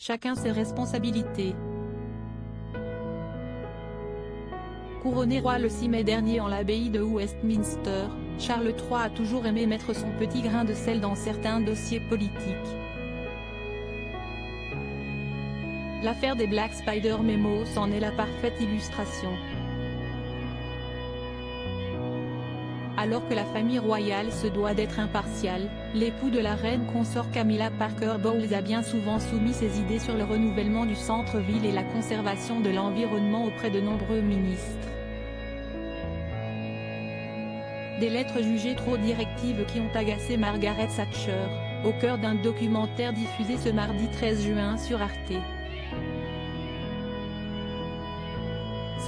chacun ses responsabilités. Couronné roi le 6 mai dernier en l'abbaye de Westminster, Charles III a toujours aimé mettre son petit grain de sel dans certains dossiers politiques. L'affaire des Black Spider Memos en est la parfaite illustration. Alors que la famille royale se doit d'être impartiale, l'époux de la reine consort Camilla Parker Bowles a bien souvent soumis ses idées sur le renouvellement du centre-ville et la conservation de l'environnement auprès de nombreux ministres. Des lettres jugées trop directives qui ont agacé Margaret Thatcher, au cœur d'un documentaire diffusé ce mardi 13 juin sur Arte.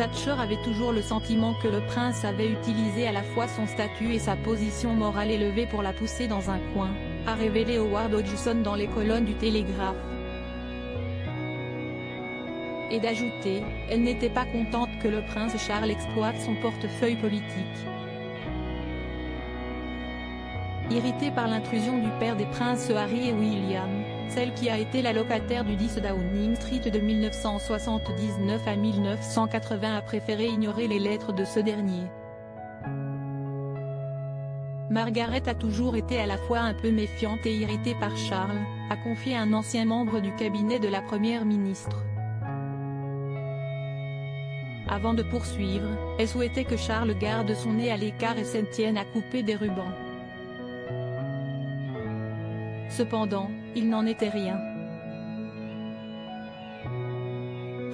Thatcher avait toujours le sentiment que le prince avait utilisé à la fois son statut et sa position morale élevée pour la pousser dans un coin, a révélé Howard Hodgson dans les colonnes du Télégraphe. Et d'ajouter, elle n'était pas contente que le prince Charles exploite son portefeuille politique. Irritée par l'intrusion du père des princes Harry et William, celle qui a été la locataire du 10 Downing Street de 1979 à 1980 a préféré ignorer les lettres de ce dernier. Margaret a toujours été à la fois un peu méfiante et irritée par Charles, a confié un ancien membre du cabinet de la première ministre. Avant de poursuivre, elle souhaitait que Charles garde son nez à l'écart et s'en tienne à couper des rubans. Cependant, il n'en était rien.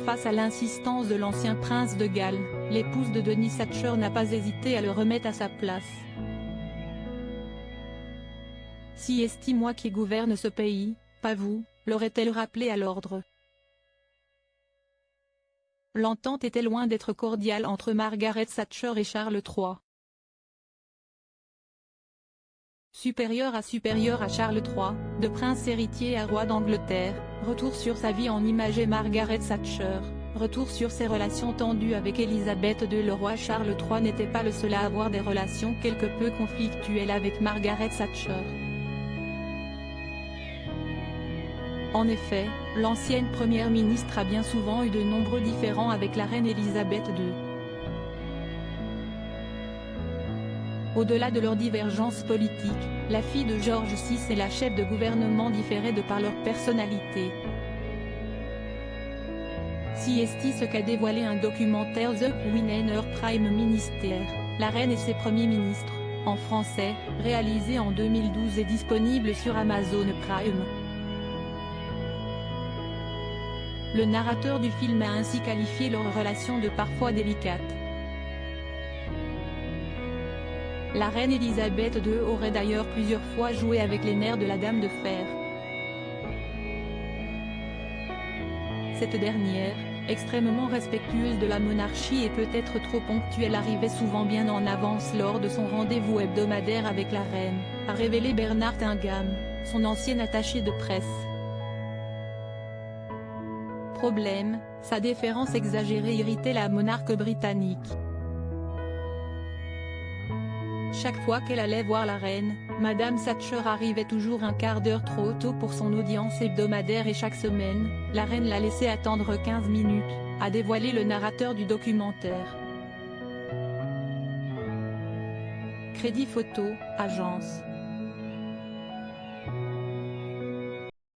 Face à l'insistance de l'ancien prince de Galles, l'épouse de Denis Thatcher n'a pas hésité à le remettre à sa place. Si est-ce moi qui gouverne ce pays, pas vous, l'aurait-elle rappelé à l'ordre. L'entente était loin d'être cordiale entre Margaret Thatcher et Charles III. Supérieur à Charles III, de prince héritier à roi d'Angleterre, retour sur sa vie en images et Margaret Thatcher, retour sur ses relations tendues avec Elisabeth II. Le roi Charles III n'était pas le seul à avoir des relations quelque peu conflictuelles avec Margaret Thatcher. En effet, l'ancienne première ministre a bien souvent eu de nombreux différends avec la reine Elisabeth II. Au-delà de leurs divergences politiques, la fille de George VI et la chef de gouvernement différaient de par leur personnalité. Si est ce qu'a dévoilé un documentaire The Queen and Her Prime Minister, La Reine et ses premiers ministres, en français, réalisé en 2012 et disponible sur Amazon Prime. Le narrateur du film a ainsi qualifié leur relation de parfois délicate. La reine Elisabeth II aurait d'ailleurs plusieurs fois joué avec les nerfs de la Dame de Fer. Cette dernière, extrêmement respectueuse de la monarchie et peut-être trop ponctuelle, arrivait souvent bien en avance lors de son rendez-vous hebdomadaire avec la reine, a révélé Bernard Ingham, son ancien attaché de presse. Problème, sa déférence exagérée irritait la monarque britannique. Chaque fois qu'elle allait voir la reine, Madame Thatcher arrivait toujours un quart d'heure trop tôt pour son audience hebdomadaire et chaque semaine, la reine la laissait attendre 15 minutes, a dévoilé le narrateur du documentaire. Crédit photo, agence.